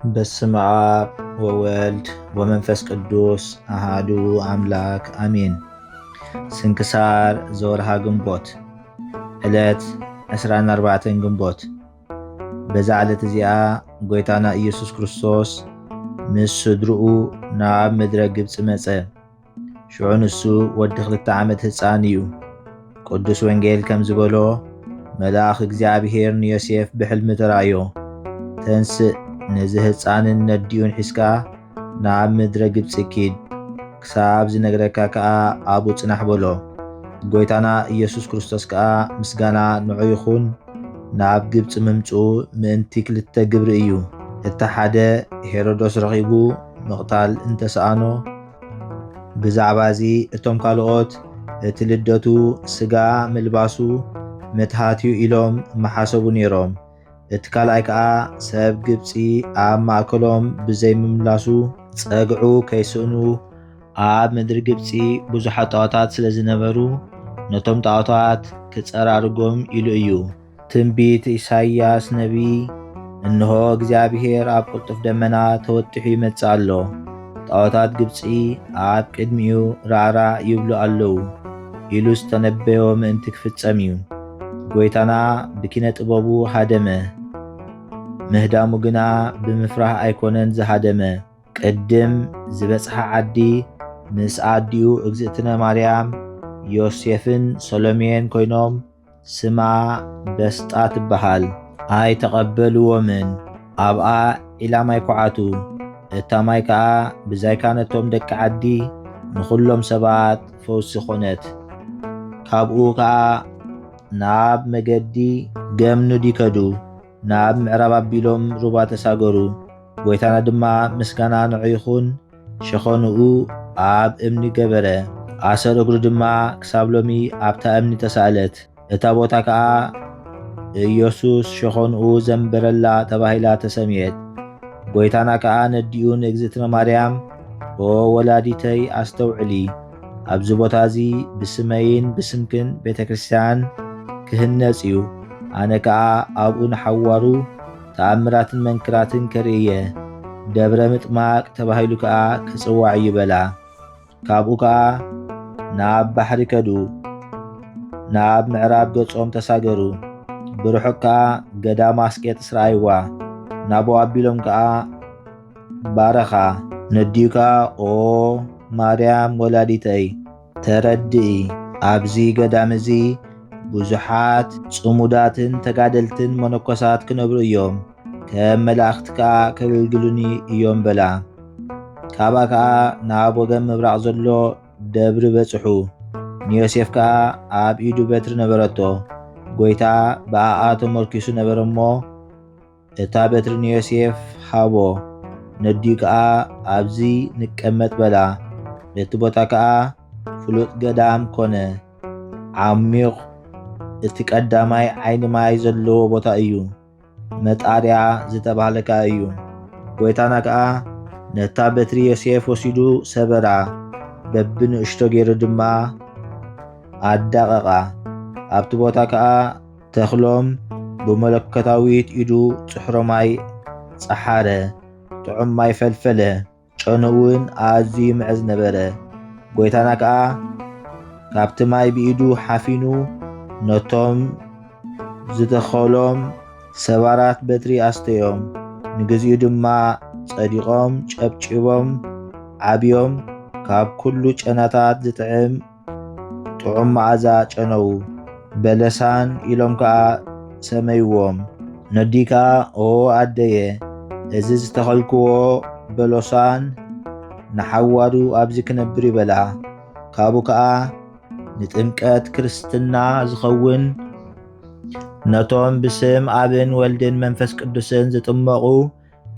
በስመ አብ ወወልድ ወመንፈስ ቅዱስ አሃዱ አምላክ አሜን። ስንክሳር ዘወርሃ ግንቦት ዕለት 24 ግንቦት። በዛ ዕለት እዚኣ ጎይታና ኢየሱስ ክርስቶስ ምስ ስድርኡ ናብ ምድረ ግብፂ መጸ። ሽዑ ንሱ ወዲ 2 ዓመት ህፃን እዩ። ቅዱስ ወንጌል ከም ዝበሎ መልአኽ እግዚአብሔር ንዮሴፍ ብሕልሚ ተራእዮ ተንስእ ነዚ ህፃንን ነዲኡን ሒዝካ ናብ ምድረ ግብፂ ኪድ ክሳብ ዝነግረካ ከዓ ኣብኡ ጽናሕ በሎ። ጎይታና ኢየሱስ ክርስቶስ ከዓ ምስጋና ንዑ ይኹን ናብ ግብፂ ምምጽኡ ምእንቲ 2 ግብሪ እዩ። እቲ ሓደ ሄሮዶስ ረኺቡ ምቕታል እንተሰኣኖ፣ ብዛዕባ እዚ እቶም ካልኦት እቲ ልደቱ ስጋ ምልባሱ መትሃትዩ ኢሎም መሓሰቡ ነይሮም። እቲ ካልኣይ ከዓ ሰብ ግብፂ ኣብ ማእከሎም ብዘይምምላሱ ጸግዑ ከይስእኑ ኣብ ምድሪ ግብፂ ብዙሓት ጣዖታት ስለ ዝነበሩ ነቶም ጣዖታት ክጸራርጎም ኢሉ እዩ። ትንቢት ኢሳይያስ ነቢይ እንሆ እግዚአብሔር ኣብ ቅልጡፍ ደመና ተወጢሑ ይመጽእ ኣሎ፣ ጣዖታት ግብፂ ኣብ ቅድሚኡ ራዕራዕ ይብሉ ኣለዉ ኢሉ ዝተነበዮ ምእንቲ ክፍጸም እዩ። ጎይታና ብኪነ ጥበቡ ሃደመ፣ ምህዳሙ ግና ብምፍራሕ ኣይኮነን ዝሃደመ። ቅድም ዝበጽሐ ዓዲ ምስ ኣዲኡ እግዝእትነ ማርያም ዮሴፍን ሰሎሜን ኮይኖም ስማ በስጣ ትበሃል። ኣይተቐበልዎምን፣ ኣብኣ ዒላ ማይ ኳዓቱ። እታ ማይ ከዓ ብዛይካ ነቶም ደቂ ዓዲ ንኹሎም ሰባት ፈውሲ ኾነት። ካብኡ ከዓ ናብ መገዲ ገምኑድ ይከዱ፣ ናብ ምዕራብ ኣቢሎም ሩባ ተሳገሩ። ጎይታና ድማ ምስጋና ንዑ ይኹን ሸኾንኡ ኣብ እምኒ ገበረ፣ ኣሰር እግሩ ድማ ክሳብ ሎሚ ኣብታ እምኒ ተሳእለት። እታ ቦታ ከዓ ኢየሱስ ሸኾንኡ ዘንበረላ ተባሂላ ተሰምየት። ጎይታና ከዓ ነዲኡ ንእግዝእትነ ማርያም ኦ ወላዲተይ ኣስተውዕሊ፣ ኣብዚ ቦታ እዚ ብስመይን ብስምክን ቤተ ክርስቲያን ክህነጽ እዩ። ኣነ ከዓ ኣብኡ ንሓዋሩ ተኣምራትን መንክራትን ከርእየ፣ ደብረ ምጥማቅ ተባሂሉ ከዓ ክጽዋዕ ይበላ። ካብኡ ከዓ ናብ ባሕሪ ከዱ፣ ናብ ምዕራብ ገጾም ተሳገሩ። ብርሑቕ ከዓ ገዳማ አስቄጥስ ረኣይዋ። ናብኡ ኣቢሎም ከዓ ባረኻ። ነዲኡ ከዓ ኦ ማርያም ወላዲተይ ተረድኢ፣ ኣብዚ ገዳም እዚ ብዙሓት ጽሙዳትን ተጋደልትን መነኮሳት ክነብሩ እዮም፣ ከም መላእኽቲ ከዓ ከገልግሉኒ እዮም በላ። ካብኣ ከዓ ናብ ወገን ምብራቕ ዘሎ ደብሪ በጽሑ። ንዮሴፍ ከዓ ኣብ ኢዱ በትሪ ነበረቶ። ጎይታ ብኣኣ ተመርኪሱ ነበረ እሞ እታ በትሪ ንዮሴፍ ሃቦ። ነዲኡ ከዓ ኣብዚ ንቀመጥ በላ። እቲ ቦታ ከዓ ፍሉጥ ገዳም ኮነ፣ ዓሚቕ እቲ ቀዳማይ ዓይኒ ማይ ዘለዎ ቦታ እዩ፣ መጣርያ ዝተባህለካ እዩ። ጎይታና ከዓ ነታ በትሪ ዮሴፍ ወሲዱ ሰበራ፣ በብንእሽቶ ገይሩ ድማ ኣዳቐቓ። ኣብቲ ቦታ ከዓ ተኽሎም ብመለኮታዊት ኢዱ ጽሕሮ ማይ ጸሓረ፣ ጥዑም ማይ ፈልፈለ፣ ጨኑ'ውን ኣዝዩ ምዕዝ ነበረ። ጎይታና ከዓ ካብቲ ማይ ብኢዱ ሓፊኑ ነቶም ዝተኸሎም ሰባራት በትሪ ኣስተዮም፣ ንግዚኡ ድማ ጸዲቖም ጨብጪቦም ዓብዮም ካብ ኩሉ ጨናታት ዝጥዕም ጥዑም መዓዛ ጨነዉ። በለሳን ኢሎም ከዓ ሰመይዎም። ነዲኡ ከዓ ኦ ኣደየ፣ እዚ ዝተኸልክዎ በለሳን ንሓዋሩ ኣብዚ ክነብር ይበላ። ካብኡ ከዓ ንጥምቀት ክርስትና ዝኸውን ነቶም ብስም ኣብን ወልድን መንፈስ ቅዱስን ዝጥመቑ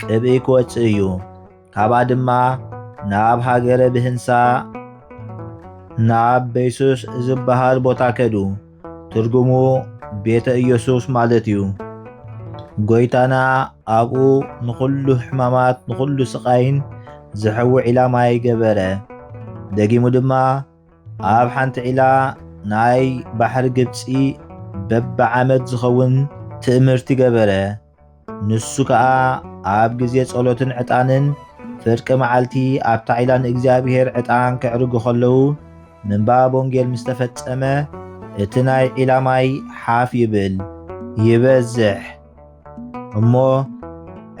ቅብኢ ክወፅእ እዩ። ካብኣ ድማ ናብ ሃገረ ብህንሳ ናብ በይሱስ ዝበሃል ቦታ ከዱ፣ ትርጉሙ ቤተ ኢየሱስ ማለት እዩ። ጎይታና ኣብኡ ንኹሉ ሕማማት ንኹሉ ስቓይን ዝሕውዕ ዒላ ማይ ገበረ። ደጊሙ ድማ ኣብ ሓንቲ ዒላ ናይ ባሕሪ ግብፂ በብዓመት ዝኸውን ትእምርቲ ገበረ። ንሱ ከዓ ኣብ ግዜ ጸሎትን ዕጣንን ፍርቂ መዓልቲ ኣብ ታዕላ ንእግዚኣብሔር ዕጣን ከዕርጉ ከለዉ ምንባብ ወንጌል ምስ ተፈጸመ እቲ ናይ ዒላማይ ሓፍ ይብል ይበዝሕ እሞ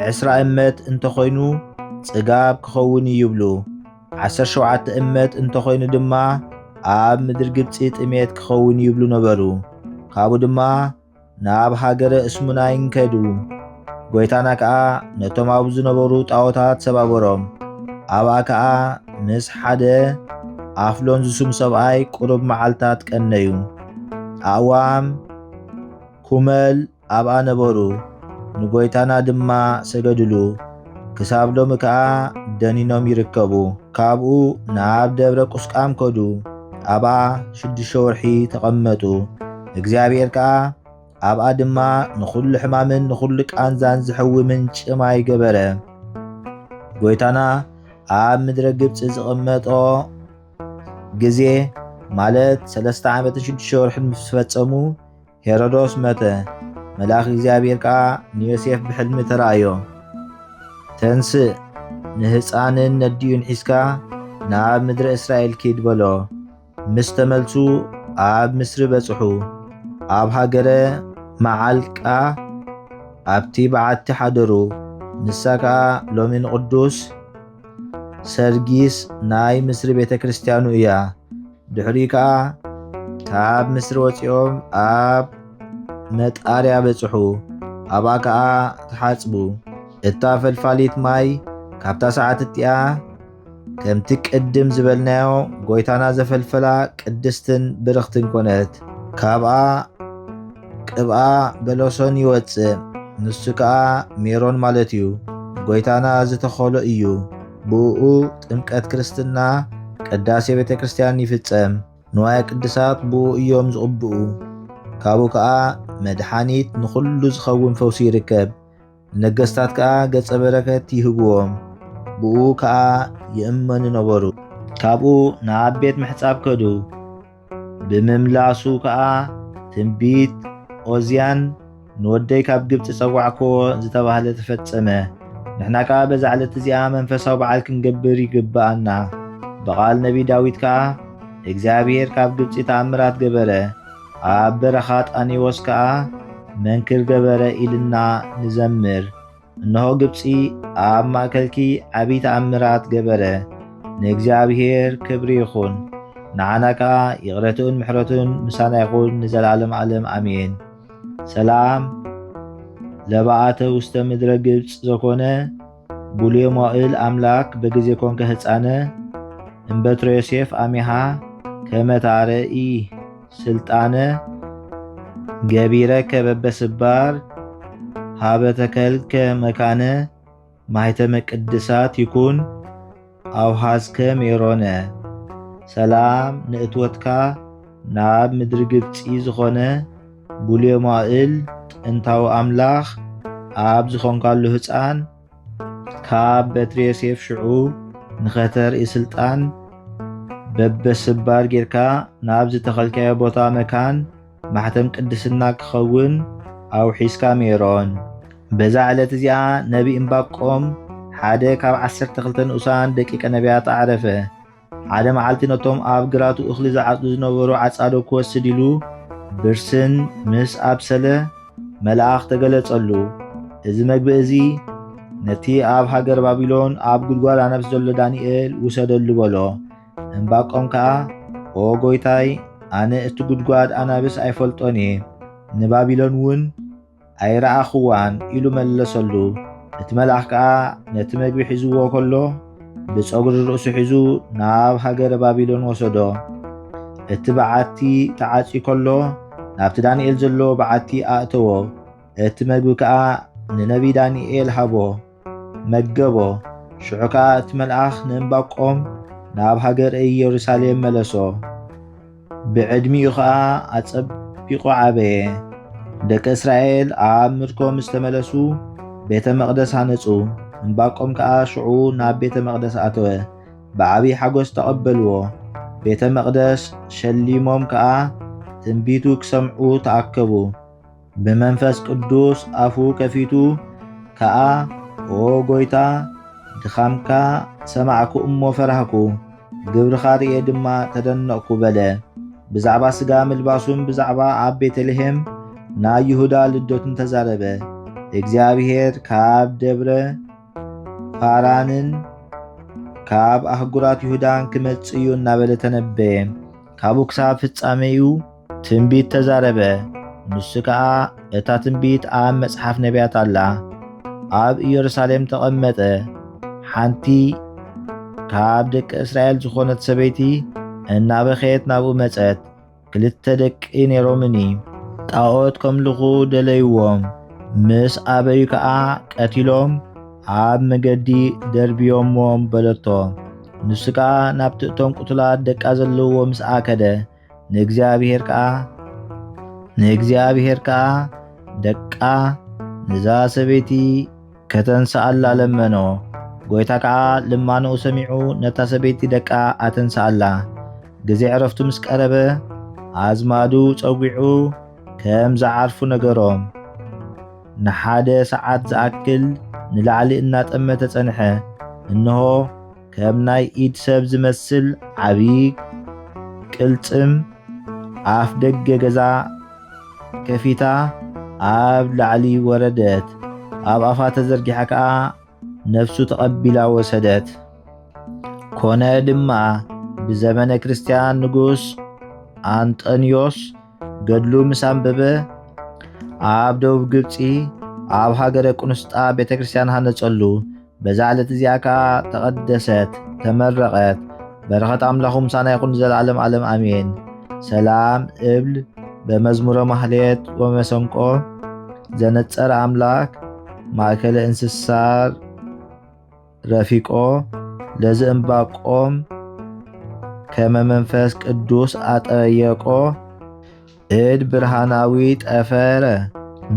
20 እመት እንተኾይኑ ጽጋብ ክኸውን ይብሉ 17 እመት እንተኾይኑ ድማ ኣብ ምድሪ ግብፂ ጥሜት ክኸውን ይብሉ ነበሩ። ካብኡ ድማ ናብ ሃገረ እስሙና ይንከዱ። ጎይታና ከዓ ነቶም ኣብኡ ዝነበሩ ጣዖታት ሰባበሮም። ኣብኣ ከዓ ምስ ሓደ ኣፍሎን ዝስሙ ሰብኣይ ቁሩብ መዓልታት ቀነዩ። ኣእዋም ኩመል ኣብኣ ነበሩ፣ ንጎይታና ድማ ሰገድሉ። ክሳብ ሎሚ ከዓ ደኒኖም ይርከቡ። ካብኡ ናብ ደብረ ቁስቋም ከዱ፣ ኣብኣ 6 ወርሒ ተቐመጡ። እግዚአብሔር ከዓ ኣብኣ ድማ ንኹሉ ሕማምን ንኹሉ ቃንዛን ዝሕውምን ጭማይ ገበረ። ጎይታና ኣብ ምድረ ግብፂ ዝቕመጦ ግዜ ማለት 3 ዓመትን 6 ወርሕን ምስ ፈጸሙ ሄሮዶስ መተ። መልአኽ እግዚአብሔር ከዓ ንዮሴፍ ብሕልሚ ተራእዮ ተንስእ ንህፃንን ነዲዩን ሒዝካ ናብ ምድሪ እስራኤል ኪድ በሎ። ምስ ተመልሱ ኣብ ምስሪ በጽሑ። ኣብ ሃገረ መዓልቃ ኣብቲ በዓቲ ሓደሩ። ንሳ ከዓ ሎሚ ንቅዱስ ሰርጊስ ናይ ምስሪ ቤተ ክርስቲያኑ እያ። ድሕሪ ከዓ ካብ ምስሪ ወፂኦም ኣብ መጣርያ በጽሑ። ኣብኣ ከዓ ተሓጽቡ። እታ ፈልፋሊት ማይ ካብታ ሰዓት እቲኣ ከምቲ ቅድም ዝበልናዮ ጎይታና ዘፈልፈላ ቅድስትን ብርኽትን ኮነት። ካብኣ ቅብኣ በለሶን ይወፅእ። ንሱ ከዓ ሜሮን ማለት እዩ። ጎይታና ዝተኸሎ እዩ። ብኡ ጥምቀት ክርስትና ቅዳሴ ቤተ ክርስቲያን ይፍጸም። ንዋየ ቅድሳት ብኡ እዮም ዝቕብኡ። ካብኡ ከዓ መድኃኒት ንኹሉ ዝኸውን ፈውሲ ይርከብ። ንነገሥታት ከዓ ገጸ በረከት ይህብዎም። ብኡ ከዓ ይእመኑ ነበሩ። ካብኡ ናብ ቤት ምሕጻብ ከዱ። ብምምላሱ ከዓ ትንቢት ኦዝያን ንወደይ ካብ ግብፂ ጸዋዕክዎ ዝተባህለ ተፈጸመ። ንሕና ከዓ በዛ ዕለት እዚኣ መንፈሳዊ በዓል ክንገብር ይግባአና። በቓል ነቢ ዳዊት ከዓ እግዚአብሔር ካብ ግብፂ ተኣምራት ገበረ፣ ኣብ በረኻ ጣኔዎስ ከዓ መንክር ገበረ ኢልና ንዘምር። እነሆ ግብፂ ኣብ ማእከልኪ ዓብይ ተኣምራት ገበረ። ንእግዚአብሔር ክብሪ ይኹን። ንዓና ከዓ ይቕረቱን ምሕረቱን ምሳና ይኹን ንዘላለም ዓለም አሜን። ሰላም ለባኣተ ውስተ ምድረ ግብፅ ዘኮነ ቡልየ ሞዕል አምላክ በጊዜ ኮንከ ህፃነ እምበትረ ዮሴፍ አሚሃ ከመታረኢ ስልጣነ ገቢረከ በበስባር ሃበተከልከ መካነ ማኅተመ ቅድሳት ይኩን አውሃዝከ ሜሮነ። ሰላም ንእትወትካ ናብ ምድሪ ግብፂ ዝኾነ ቡልየ ሞዕል ጥንታዊ አምላኽ ኣብ ዝኾንካሉ ህፃን ካብ በትሪ ዮሴፍ ሽዑ ንኸተርኢ ስልጣን በበስባር ጌርካ ናብ ዝተኸልከየ ቦታ መካን ማሕተም ቅድስና ክኸውን ኣውሒዝካ ሜሮን። በዛ ዕለት እዚኣ ነቢ እምባቆም ሓደ ካብ 12 ንኡሳን ደቂቀ ነቢያት ዓረፈ። ሓደ መዓልቲ ነቶም ኣብ ግራቱ እኽሊ ዝዓጽዱ ዝነበሩ ዓጻዶ ክወስድ ኢሉ ብርስን ምስ ኣብሰለ መልአኽ ተገለጸሉ። እዚ መግቢ እዚ ነቲ ኣብ ሃገር ባቢሎን ኣብ ጉድጓድ ኣናብስ ዘሎ ዳንኤል ውሰደሉ በሎ። እምባቆም ከዓ ኦ ጎይታይ ኣነ እቲ ጉድጓድ ኣናብስ ኣይፈልጦን እየ፣ ንባቢሎን እውን ኣይረኣኽዋን ኢሉ መለሰሉ። እቲ መልአኽ ከዓ ነቲ መግቢ ሒዝዎ ከሎ ብፀጉሪ ርእሱ ሒዙ ናብ ሃገረ ባቢሎን ወሰዶ። እቲ በዓቲ ተዓጺ ከሎ ናብቲ ዳንኤል ዘሎ በዓቲ ኣእተዎ። እቲ መግቢ ከዓ ንነቢ ዳንኤል ሃቦ መገቦ። ሽዑ ከዓ እቲ መልአኽ ንእምባቆም ናብ ሃገረ ኢየሩሳሌም መለሶ። ብዕድሚኡ ከዓ ኣጸቢቑ ዓበየ። ደቂ እስራኤል ኣብ ምርኮ ምስ ተመለሱ ቤተ መቕደስ ሃነጹ። እምባቆም ከዓ ሽዑ ናብ ቤተ መቕደስ ኣተወ። ብዓብይ ሓጎስ ተቐበልዎ። ቤተ መቕደስ ሸሊሞም ከዓ ትንቢቱ ክሰምዑ ተኣከቡ። ብመንፈስ ቅዱስ ኣፉ ከፊቱ ከኣ ኦ ጎይታ ድኻምካ ሰማዕኩ እሞ ፈራህኩ ግብርኻ ርኤ ድማ ተደነቕኩ በለ። ብዛዕባ ሥጋ ምልባሱን ብዛዕባ ኣብ ቤተልሔም ናይ ይሁዳ ልደቱን ተዛረበ። እግዚአብሔር ካብ ደብረ ፋራንን ካብ ኣህጉራት ይሁዳን ክመጽእ እዩ እናበለ ተነበየ። ካብኡ ክሳብ ፍጻሜኡ ትንቢት ተዛረበ። ንሱ ከዓ እታ ትንቢት ኣብ መጽሓፍ ነቢያት ኣላ። ኣብ ኢየሩሳሌም ተቐመጠ። ሓንቲ ካብ ደቂ እስራኤል ዝኾነት ሰበይቲ እናበኸየት ናብኡ መጸት። ክልተ ደቂ ነይሮምኒ ጣዖት ከምልኹ ደለይዎም። ምስ ኣበዩ ከዓ ቀቲሎም ኣብ መገዲ ደርብዮሞም በለቶ። ንሱ ከዓ ናብቲ እቶም ቁትላት ደቃ ዘለውዎ ምስ ኣከደ ንእግዚአብሔር ከዓ ደቃ ንዛ ሰበይቲ ከተንስኣላ ለመኖ። ጎይታ ከዓ ልማንኡ ሰሚዑ ነታ ሰበይቲ ደቃ ኣተንስኣላ። ግዜ ዕረፍቱ ምስ ቀረበ ኣዝማዱ ጸጒዑ ከም ዝዓርፉ ነገሮም። ንሓደ ሰዓት ዝኣክል ንላዕሊ እናጠመተ ጸንሐ። እንሆ ከም ናይ ኢድ ሰብ ዝመስል ዓብዪ ቅልጽም ኣፍ ደገ ገዛ ከፊታ ኣብ ላዕሊ ወረደት። ኣብ ኣፋ ተዘርጊሓ ከዓ ነፍሱ ተቐቢላ ወሰደት። ኮነ ድማ ብዘመነ ክርስቲያን ንጉስ አንጦንዮስ ገድሉ ምስ አንበበ ኣብ ደቡብ ግብፂ ኣብ ሃገረ ቁንስጣ ቤተ ክርስቲያን ሃነጸሉ። በዛ ዕለት እዚኣ ከዓ ተቐደሰት፣ ተመረቐት። በረኸት ኣምላኹ ምሳና ይኹን ዘለዓለም ዓለም ኣሜን። ሰላም እብል በመዝሙረ ማህሌት ወመሰንቆ ዘነጸረ አምላክ ማእከለ እንስሳር ረፊቆ ለዝእምባቆም ከመ መንፈስ ቅዱስ አጠየቆ እድ ብርሃናዊ ጠፈረ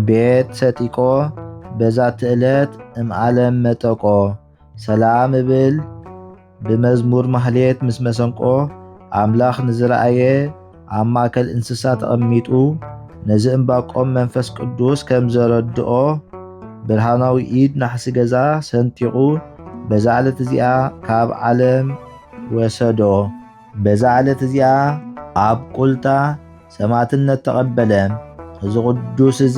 ቤት ሰጢቆ በዛት ዕለት እምዓለም መጠቆ። ሰላም እብል ብመዝሙር ማህሌት ምስ መሰንቆ አምላኽ ንዝረአየ ኣብ ማእከል እንስሳ ተቐሚጡ ነዝእምባቆም መንፈስ ቅዱስ ከም ዘረድኦ ብርሃናዊ ኢድ ናሕሲ ገዛ ሰንጢቑ በዛ ዕለት እዚኣ ካብ ዓለም ወሰዶ። በዛ ዕለት እዚኣ ኣብ ቁልጣ ሰማዕትነት ተቐበለ። እዚ ቅዱስ እዚ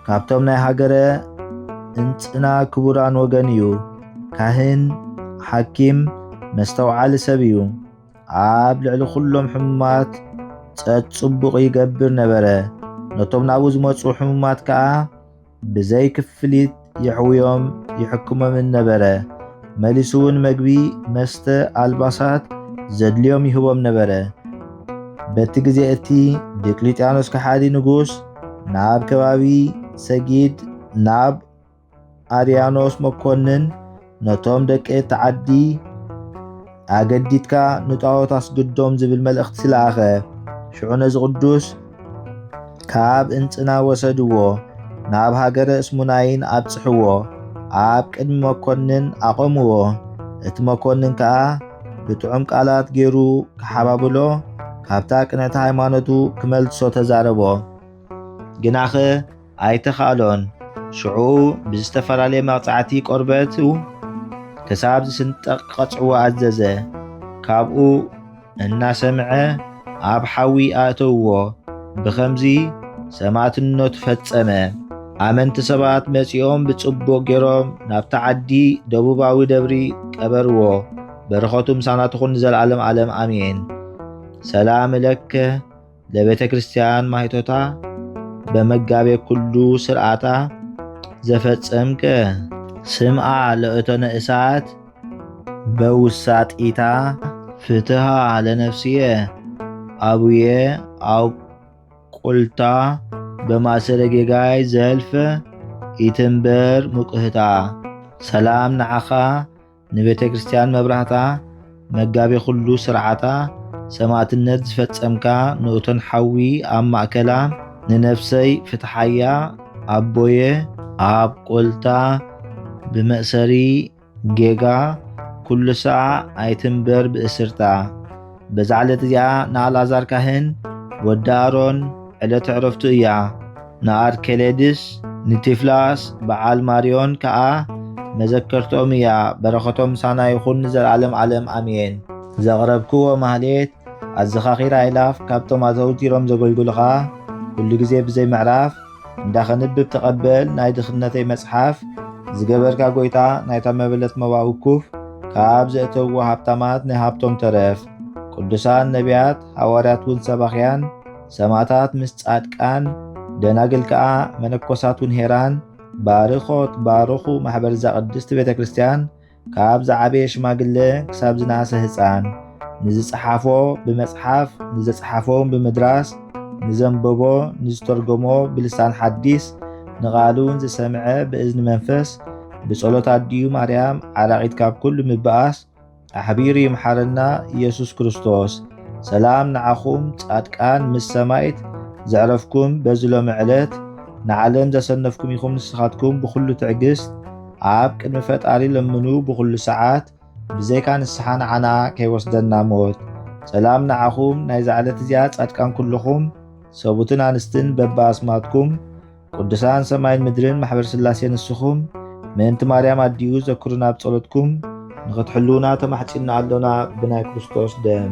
ካብቶም ናይ ሃገረ እንጽና ክቡራን ወገን እዩ። ካህን፣ ሓኪም፣ መስተውዓሊ ሰብ እዩ። ኣብ ልዕሊ ኩሎም ሕሙማት ጽቡቕ ይገብር ነበረ። ነቶም ናብኡ ዝመፁ ሕሙማት ከዓ ብዘይ ክፍሊት ይሕውዮም ይሕክሞምን ነበረ። መሊሱ እውን መግቢ፣ መስተ፣ ኣልባሳት ዘድልዮም ይህቦም ነበረ። በቲ ግዜ እቲ ዲዮቅልጥያኖስ ከሓዲ ንጉስ ናብ ከባቢ ሰጊድ ናብ ኣርያኖስ መኮንን ነቶም ደቂ ተዓዲ ኣገዲድካ ንጣዖት ኣስግዶም ዝብል መልእኽቲ ስለኣኸ ሽዑ ነዚ ቅዱስ ካብ እንጽና ወሰድዎ፣ ናብ ሃገረ እስሙናይን ኣብጽሕዎ፣ ኣብ ቅድሚ መኮንን ኣቆምዎ። እቲ መኮንን ከዓ ብጥዑም ቃላት ገይሩ ክሓባብሎ ካብታ ቅንዕቲ ሃይማኖቱ ክመልሶ ተዛረቦ። ግናኸ ኣይተኻሎን። ሽዑ ብዝተፈላለየ መቕጻዕቲ ቆርበቱ ክሳብ ዝስንጠቕ ቀጽዕዎ ኣዘዘ። ካብኡ እናሰምዐ ኣብ ሓዊ ኣእተውዎ። ብኸምዚ ሰማዕትነቱ ፈጸመ። ኣመንቲ ሰባት መጺኦም ብጽቡቕ ገይሮም ናብታ ዓዲ ደቡባዊ ደብሪ ቀበርዎ። በረኸቱ ምሳና ትኹን ዘለዓለም ዓለም ኣሜን። ሰላም ለከ ለቤተ ክርስቲያን ማይቶታ በመጋቤ ኩሉ ስርዓታ ዘፈጸምከ ስምዓ ለእቶነ እሳት በውሳጢታ ፍትሃ ለነፍስየ አቡየ አውቁልታ በማእሰረ ጌጋይ ዘልፈ ኢትንበር ሙቅህታ። ሰላም ንዓኻ ንቤተ ክርስቲያን መብራህታ መጋቤ ኩሉ ስርዓታ ሰማዕትነት ዝፈጸምካ ንእቶን ሓዊ ኣብ ማእከላ ንነፍሰይ ፍትሓያ ኣቦየ ኣብ ቁልታ ብመእሰሪ ጌጋ ኩሉ ሰዓ ኣይትንበር ብእስርታ። በዛ ዕለት እዚኣ ንኣልዓዛር ካህን ወዲ ኣሮን ዕለተ ዕረፍቱ እያ። ንኣርኬሌድስ ንቲፍላስ በዓል ማርዮን ከዓ መዘከርቶም እያ። በረኸቶም ምሳና ይኹን ንዘለዓለም ዓለም ኣሜን። ዘቕረብክዎ ማህሌት ኣዘኻኺራ ኢላፍ ካብቶም ኣዘውቲሮም ዘገልግሉኻ ኩሉ ግዜ ብዘይ ምዕራፍ እንዳኸንብብ ተቐበል። ናይ ድኽነተይ መጽሓፍ ዝገበርካ ጎይታ ናይታ መበለት መባእ ውኩፍ ካብ ዘእተውዎ ሃብታማት ናይ ሃብቶም ተረፍ። ቅዱሳን ነቢያት ሃዋርያት እውን ሰባኽያን ሰማዕታት ምስ ጻድቃን ደናግል ከዓ መነኮሳት እውን ሄራን ባርኾት ባርኹ ማሕበር እዛ ቅድስቲ ቤተ ክርስቲያን ካብ ዝዓበየ ሽማግለ ክሳብ ዝነኣሰ ህፃን ንዝፀሓፎ ብመጽሓፍ ንዘፀሓፎም ብምድራስ ንዘንበቦ ንዝተርጎሞ ብልሳን ሓዲስ ንቓሉን ዝሰምዐ ብእዝኒ መንፈስ ብጸሎት ኣድዩ ማርያም ዓራቒት ካብ ኩሉ ምብኣስ ኣሕቢሩ ይምሓረና ኢየሱስ ክርስቶስ። ሰላም ንዓኹም ጻድቃን ምስ ሰማይት ዘዕረፍኩም በዚ ሎሚ ዕለት ንዓለም ዘሰነፍኩም ኢኹም ንስኻትኩም ብኹሉ ትዕግስት ኣብ ቅድሚ ፈጣሪ ለምኑ ብኹሉ ሰዓት ብዘይካ ንስሓ ንዓና ከይወስደና ሞት። ሰላም ንዓኹም ናይ ዛዕለት እዚኣ ጻድቃን ኩልኹም ሰቡትን ኣንስትን በብኣስማትኩም ቅዱሳን ሰማይን ምድርን ማሕበር ስላሴ ንስኹም ምእንቲ ማርያም ኣድዩ ዘክሩና ብጸሎትኩም ንኽትሕልውና ተማሕፂና ኣሎና ብናይ ክርስቶስ ደም